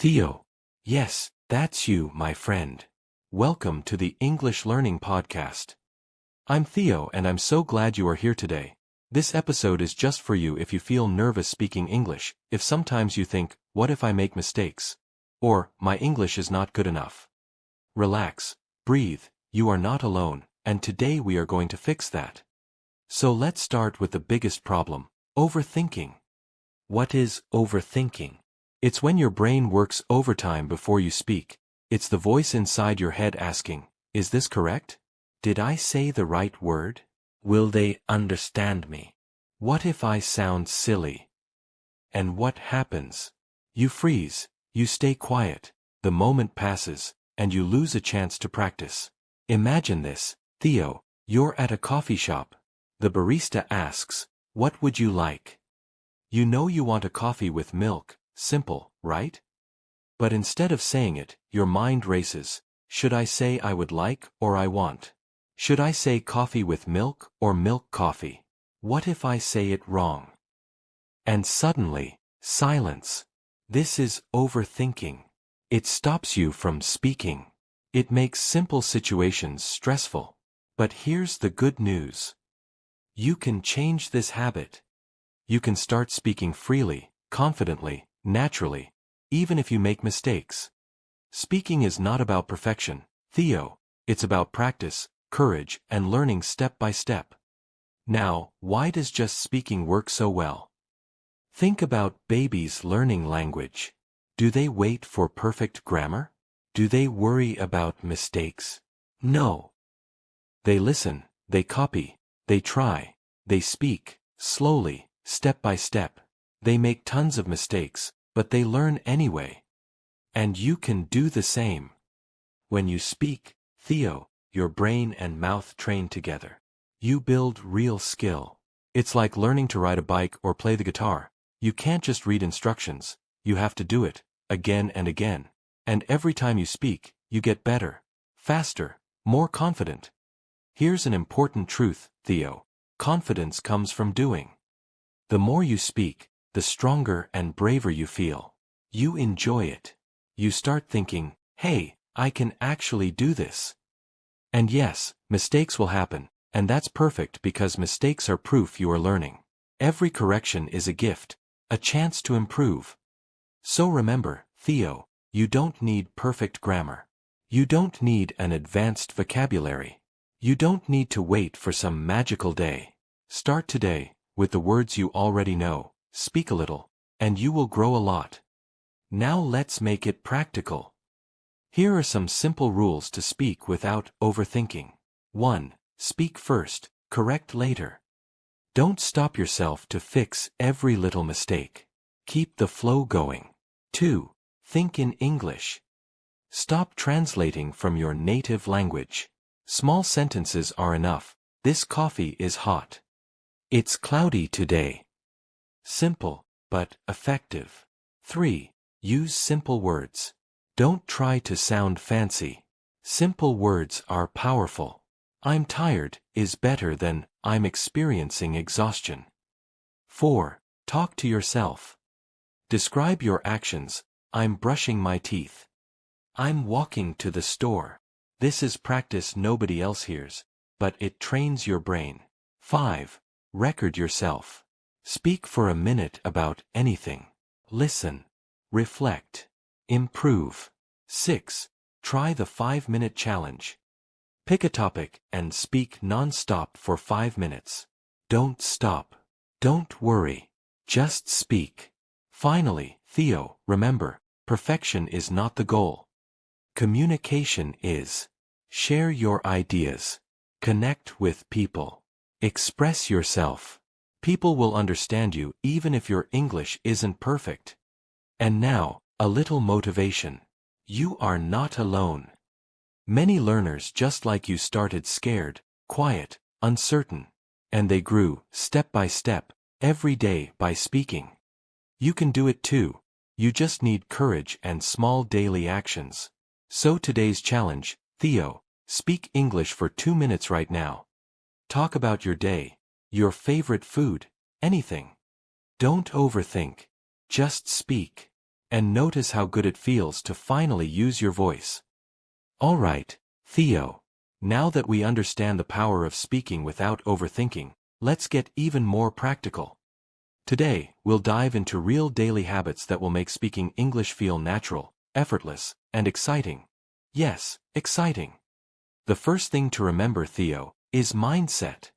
Theo. Yes, that's you, my friend. Welcome to the English Learning Podcast. I'm Theo and I'm so glad you are here today. This episode is just for you if you feel nervous speaking English, if sometimes you think, what if I make mistakes? Or, my English is not good enough. Relax, breathe, you are not alone, and today we are going to fix that. So let's start with the biggest problem, overthinking. What is overthinking? It's when your brain works overtime before you speak. It's the voice inside your head asking, is this correct? Did I say the right word? Will they understand me? What if I sound silly? And what happens? You freeze, you stay quiet, the moment passes, and you lose a chance to practice. Imagine this, Theo, you're at a coffee shop. The barista asks, what would you like? You know you want a coffee with milk. Simple, right? But instead of saying it, your mind races. Should I say I would like or I want? Should I say coffee with milk or milk coffee? What if I say it wrong? And suddenly, silence. This is overthinking. It stops you from speaking. It makes simple situations stressful. But here's the good news. You can change this habit. You can start speaking freely, confidently, naturally, even if you make mistakes. Speaking is not about perfection, Theo. It's about practice, courage, and learning step by step. Now, why does just speaking work so well? Think about babies learning language. Do they wait for perfect grammar? Do they worry about mistakes? No. They listen, they copy, they try, they speak, slowly, step by step. They make tons of mistakes, but they learn anyway. And you can do the same. When you speak, Theo, your brain and mouth train together. You build real skill. It's like learning to ride a bike or play the guitar. You can't just read instructions, you have to do it, again and again. And every time you speak, you get better, faster, more confident. Here's an important truth, Theo. Confidence comes from doing. The more you speak, the stronger and braver you feel. You enjoy it. You start thinking, hey, I can actually do this. And yes, mistakes will happen, and that's perfect because mistakes are proof you are learning. Every correction is a gift, a chance to improve. So remember, Theo, you don't need perfect grammar. You don't need an advanced vocabulary. You don't need to wait for some magical day. Start today, with the words you already know. Speak a little, and you will grow a lot. Now let's make it practical. Here are some simple rules to speak without overthinking. 1. Speak first, correct later. Don't stop yourself to fix every little mistake. Keep the flow going. 2. Think in English. Stop translating from your native language. Small sentences are enough. This coffee is hot. It's cloudy today. Simple, but effective. 3. Use simple words. Don't try to sound fancy. Simple words are powerful. I'm tired is better than I'm experiencing exhaustion. 4. Talk to yourself. Describe your actions. I'm brushing my teeth. I'm walking to the store. This is practice nobody else hears, but it trains your brain. 5. Record yourself. Speak for a minute about anything. Listen. Reflect. Improve. 6. Try the 5-minute challenge. Pick a topic and speak non-stop for 5 minutes. Don't stop. Don't worry. Just speak. Finally, Theo, remember, perfection is not the goal. Communication is. Share your ideas. Connect with people. Express yourself. People will understand you even if your English isn't perfect. And now, a little motivation. You are not alone. Many learners just like you started scared, quiet, uncertain. And they grew, step by step, every day by speaking. You can do it too. You just need courage and small daily actions. So today's challenge, Theo, speak English for 2 minutes right now. Talk about your day, your favorite food, anything. Don't overthink. Just speak. and notice how good it feels to finally use your voice. Alright, Theo. Now that we understand the power of speaking without overthinking, let's get even more practical. Today, we'll dive into real daily habits that will make speaking English feel natural, effortless, and exciting. Yes, exciting. The first thing to remember, Theo, is mindset.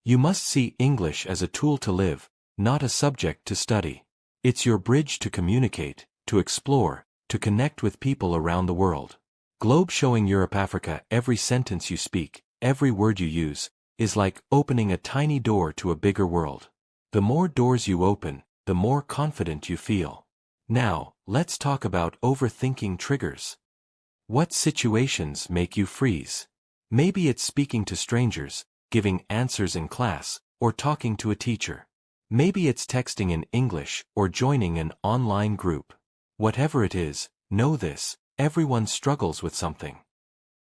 You must see English as a tool to live, not a subject to study. It's your bridge to communicate, to explore, to connect with people around the world. Globe showing Europe, Africa, every sentence you speak, every word you use, is like opening a tiny door to a bigger world. The more doors you open, the more confident you feel. Now, let's talk about overthinking triggers. What situations make you freeze? Maybe it's speaking to strangers, giving answers in class, or talking to a teacher. Maybe it's texting in English or joining an online group. Whatever it is, know this. Everyone struggles with something.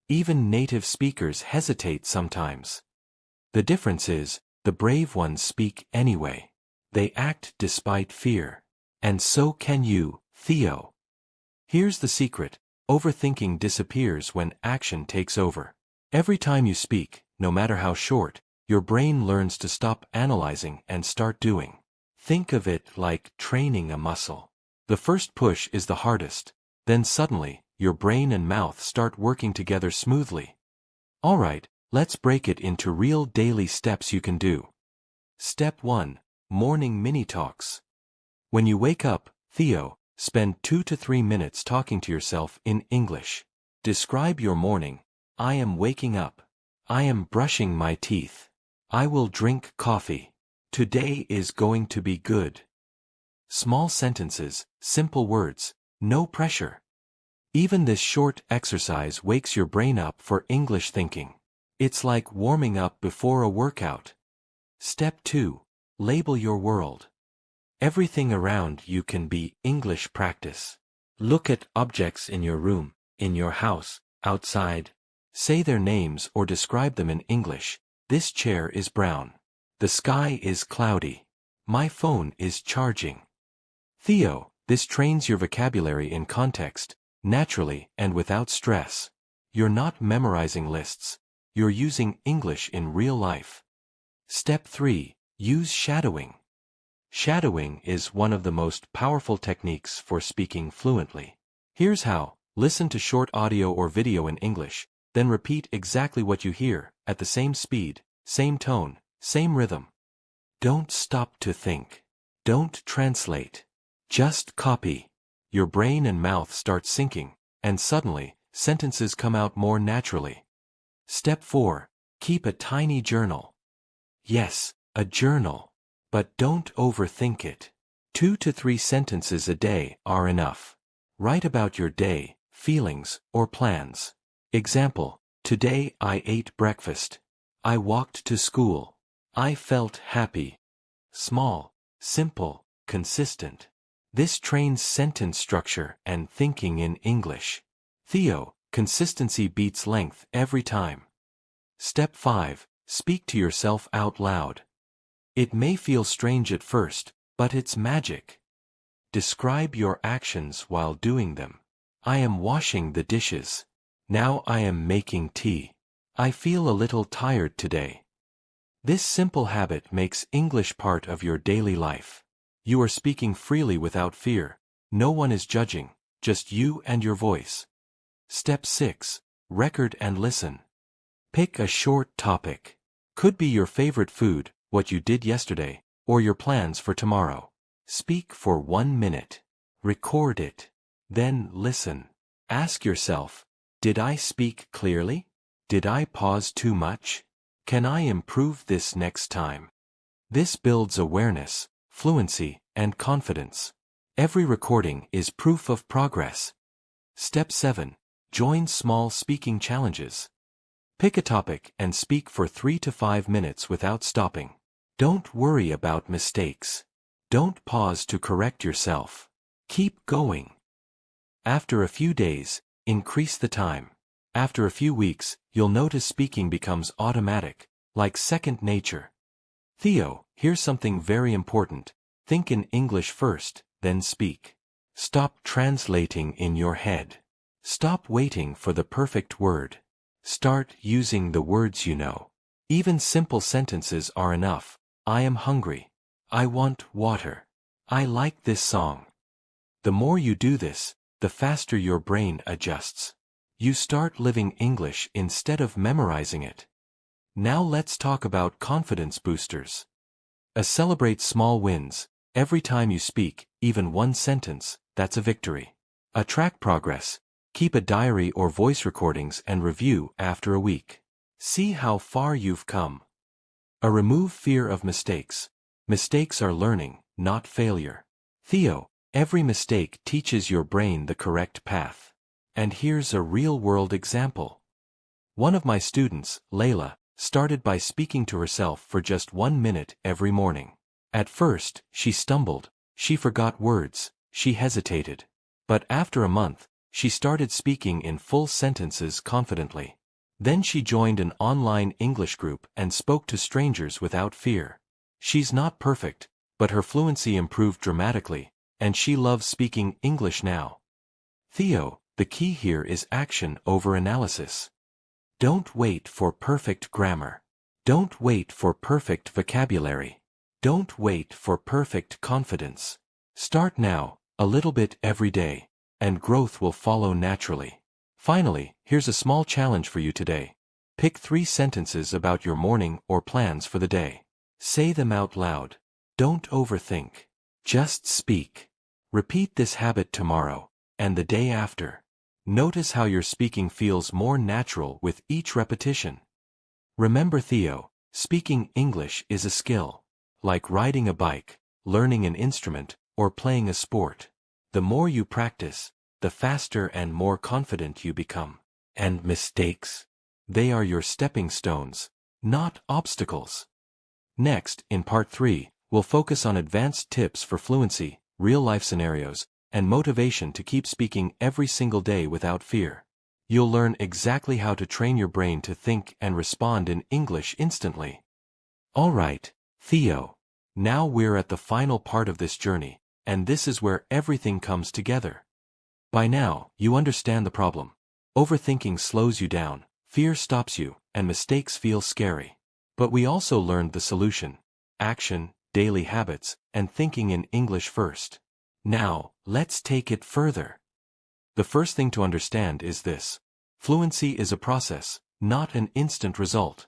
Even native speakers hesitate sometimes. The difference is, the brave ones speak anyway. They act despite fear. And so can you, Theo. Here's the secret. Overthinking disappears when action takes over. Every time you speak, no matter how short, your brain learns to stop analyzing and start doing. Think of it like training a muscle. The first push is the hardest. Then suddenly, your brain and mouth start working together smoothly. Alright, let's break it into real daily steps you can do. Step 1. Morning mini talks. When you wake up, Theo, spend 2 to 3 minutes talking to yourself in English. Describe your morning. I am waking up. I am brushing my teeth. I will drink coffee. Today is going to be good. Small sentences, simple words, no pressure. Even this short exercise wakes your brain up for English thinking. It's like warming up before a workout. Step 2. Label your world. Everything around you can be English practice. Look at objects in your room, in your house, outside. Say their names or describe them in English. This chair is brown. The sky is cloudy. My phone is charging. Theo, this trains your vocabulary in context, naturally and without stress. You're not memorizing lists. You're using English in real life. Step 3. Use shadowing. Shadowing is one of the most powerful techniques for speaking fluently. Here's how. Listen to short audio or video in English, then repeat exactly what you hear, at the same speed, same tone, same rhythm. Don't stop to think. Don't translate. Just copy. Your brain and mouth start syncing, and suddenly, sentences come out more naturally. Step 4. Keep a tiny journal. Yes, a journal. But don't overthink it. 2 to 3 sentences a day are enough. Write about your day, feelings, or plans. Example, today I ate breakfast. I walked to school. I felt happy. Small, simple, consistent. This trains sentence structure and thinking in English. Theo, consistency beats length every time. Step 5. Speak to yourself out loud. It may feel strange at first, but it's magic. Describe your actions while doing them. I am washing the dishes. Now I am making tea. I feel a little tired today. This simple habit makes English part of your daily life. You are speaking freely without fear. No one is judging, just you and your voice. Step 6. Record and listen. Pick a short topic. Could be your favorite food, what you did yesterday, or your plans for tomorrow. Speak for 1 minute. Record it. Then listen. Ask yourself, did I speak clearly? Did I pause too much? Can I improve this next time? This builds awareness, fluency, and confidence. Every recording is proof of progress. Step 7. Join small speaking challenges. Pick a topic and speak for 3 to 5 minutes without stopping. Don't worry about mistakes. Don't pause to correct yourself. Keep going. After a few days, increase the time. After a few weeks, you'll notice speaking becomes automatic, like second nature. Theo, here's something very important. Think in English first, then speak. Stop translating in your head. Stop waiting for the perfect word. Start using the words you know. Even simple sentences are enough. I am hungry. I want water. I like this song. The more you do this, the faster your brain adjusts. You start living English instead of memorizing it. Now let's talk about confidence boosters. Celebrate small wins. Every time you speak, even one sentence, that's a victory. Track progress. Keep a diary or voice recordings and review after a week. See how far you've come. Remove fear of mistakes. Mistakes are learning, not failure. Theo, every mistake teaches your brain the correct path. And here's a real-world example. One of my students, Layla, started by speaking to herself for just 1 minute every morning. At first, she stumbled, she forgot words, she hesitated. But after a month, she started speaking in full sentences confidently. Then she joined an online English group and spoke to strangers without fear. She's not perfect, but her fluency improved dramatically, and she loves speaking English now. Theo, the key here is action over analysis. Don't wait for perfect grammar. Don't wait for perfect vocabulary. Don't wait for perfect confidence. Start now, a little bit every day, and growth will follow naturally. Finally, here's a small challenge for you today. Pick 3 sentences about your morning or plans for the day. Say them out loud. Don't overthink. Just speak. Repeat this habit tomorrow, and the day after. Notice how your speaking feels more natural with each repetition. Remember, Theo, speaking English is a skill. Like riding a bike, learning an instrument, or playing a sport. The more you practice, the faster and more confident you become. And mistakes? They are your stepping stones, not obstacles. Next, in part 3, we'll focus on advanced tips for fluency, real-life scenarios, and motivation to keep speaking every single day without fear. You'll learn exactly how to train your brain to think and respond in English instantly. All right, Theo. Now we're at the final part of this journey, and this is where everything comes together. By now, you understand the problem. Overthinking slows you down, fear stops you, and mistakes feel scary. But we also learned the solution: action, daily habits, and thinking in English first. Now, let's take it further. The first thing to understand is this: fluency is a process, not an instant result.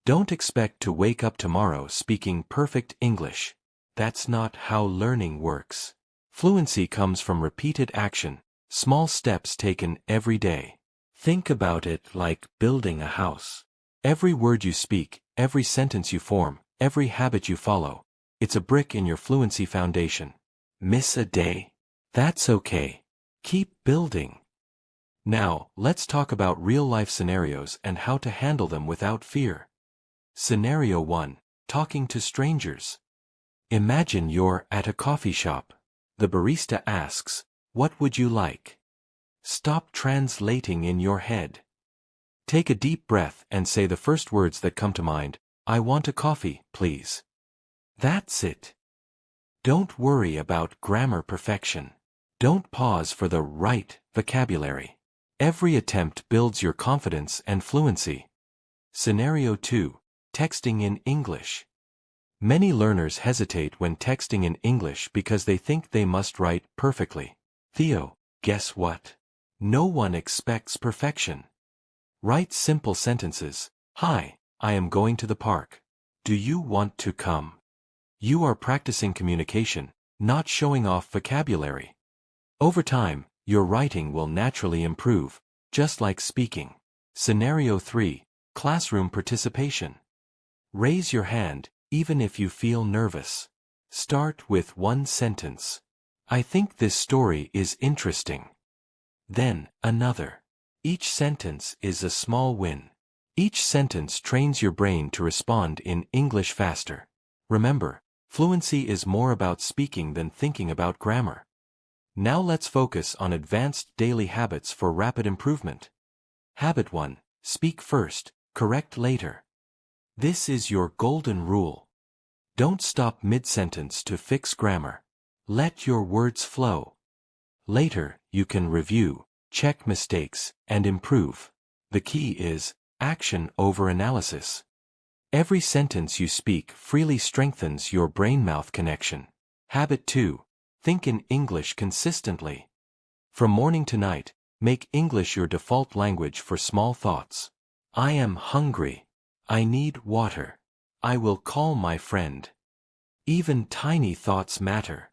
Don't expect to wake up tomorrow speaking perfect English. That's not how learning works. Fluency comes from repeated action, small steps taken every day. Think about it like building a house. Every word you speak, every sentence you form, every habit you follow, it's a brick in your fluency foundation. Miss a day? That's okay. Keep building. Now, let's talk about real-life scenarios and how to handle them without fear. Scenario 1. Talking to strangers. Imagine you're at a coffee shop. The barista asks, "What would you like?" Stop translating in your head. Take a deep breath and say the first words that come to mind. I want a coffee, please. That's it. Don't worry about grammar perfection. Don't pause for the right vocabulary. Every attempt builds your confidence and fluency. Scenario 2. Texting in English. Many learners hesitate when texting in English because they think they must write perfectly. Theo, guess what? No one expects perfection. Write simple sentences. Hi, I am going to the park. Do you want to come? You are practicing communication, not showing off vocabulary. Over time, your writing will naturally improve, just like speaking. Scenario 3. Classroom participation. Raise your hand, even if you feel nervous. Start with one sentence. I think this story is interesting. Then, another. Each sentence is a small win. Each sentence trains your brain to respond in English faster. Remember, fluency is more about speaking than thinking about grammar. Now let's focus on advanced daily habits for rapid improvement. Habit 1. Speak first, correct later. This is your golden rule. Don't stop mid-sentence to fix grammar. Let your words flow. Later, you can review, check mistakes, and improve. The key is action over analysis. Every sentence you speak freely strengthens your brain-mouth connection. Habit 2. Think in English consistently. From morning to night, make English your default language for small thoughts. I am hungry. I need water. I will call my friend. Even tiny thoughts matter.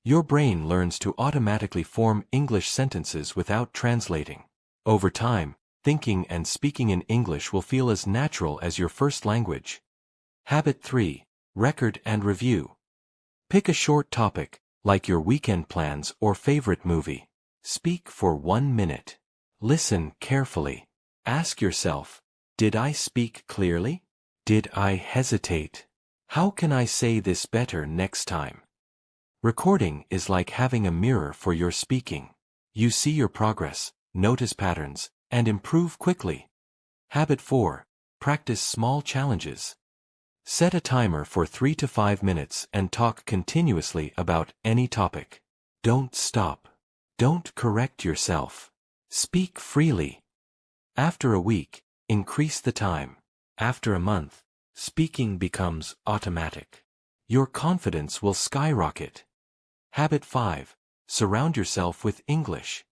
Your brain learns to automatically form English sentences without translating. Over time, thinking and speaking in English will feel as natural as your first language. Habit 3. Record and review. Pick a short topic, like your weekend plans or favorite movie. Speak for 1 minute. Listen carefully. Ask yourself, did I speak clearly? Did I hesitate? How can I say this better next time? Recording is like having a mirror for your speaking. You see your progress, notice patterns, and improve quickly. Habit 4. Practice small challenges. Set a timer for 3 to 5 minutes and talk continuously about any topic. Don't stop. Don't correct yourself. Speak freely. After a week, increase the time. After a month, speaking becomes automatic. Your confidence will skyrocket. Habit 5. Surround yourself with English.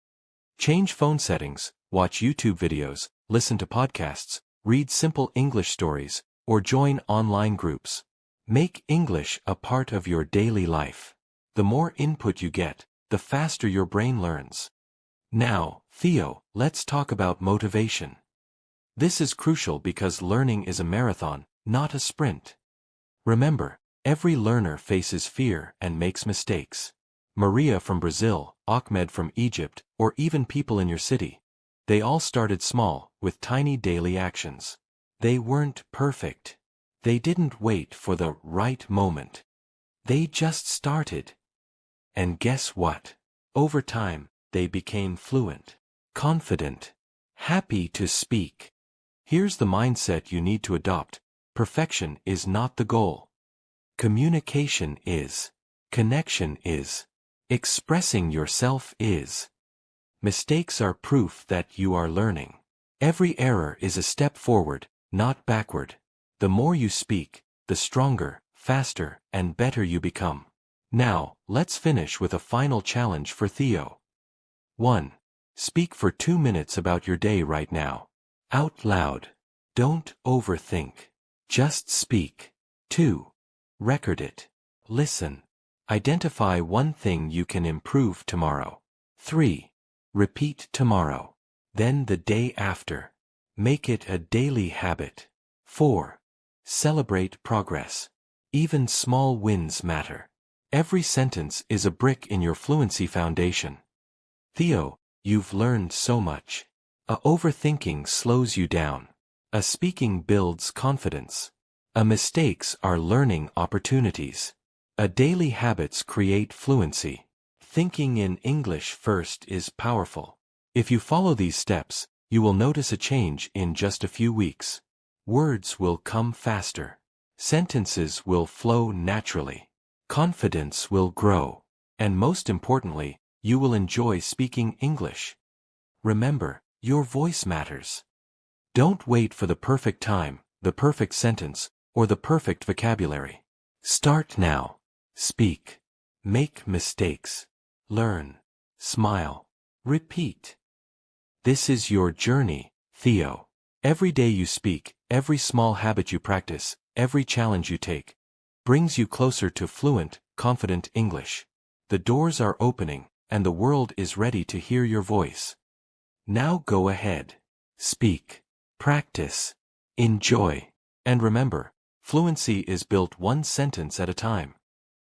Change phone settings, watch YouTube videos, listen to podcasts, read simple English stories, or join online groups. Make English a part of your daily life. The more input you get, the faster your brain learns. Now, Theo, let's talk about motivation. This is crucial because learning is a marathon, not a sprint. Remember, every learner faces fear and makes mistakes. Maria from Brazil, Ahmed from Egypt, or even people in your city. They all started small, with tiny daily actions. They weren't perfect. They didn't wait for the right moment. They just started. And guess what? Over time, they became fluent, confident, happy to speak. Here's the mindset you need to adopt. Perfection is not the goal. Communication is. Connection is. Expressing yourself is. Mistakes are proof that you are learning. Every error is a step forward, not backward. The more you speak, the stronger, faster, and better you become. Now, let's finish with a final challenge for Theo. 1. Speak for 2 minutes about your day right now. Out loud. Don't overthink. Just speak. 2. Record it. Listen. Identify one thing you can improve tomorrow. 3. Repeat tomorrow. Then the day after. Make it a daily habit. 4. Celebrate progress. Even small wins matter. Every sentence is a brick in your fluency foundation. Theo, you've learned so much. Overthinking slows you down. Speaking builds confidence. Mistakes are learning opportunities. Daily habits create fluency. Thinking in English first is powerful. If you follow these steps, you will notice a change in just a few weeks. Words will come faster. Sentences will flow naturally. Confidence will grow. And most importantly, you will enjoy speaking English. Remember, your voice matters. Don't wait for the perfect time, the perfect sentence, or the perfect vocabulary. Start now. Speak. Make mistakes. Learn. Smile. Repeat. This is your journey, Theo. Every day you speak, every small habit you practice, every challenge you take, brings you closer to fluent, confident English. The doors are opening, and the world is ready to hear your voice. Now go ahead. Speak. Practice. Enjoy. And remember, fluency is built one sentence at a time.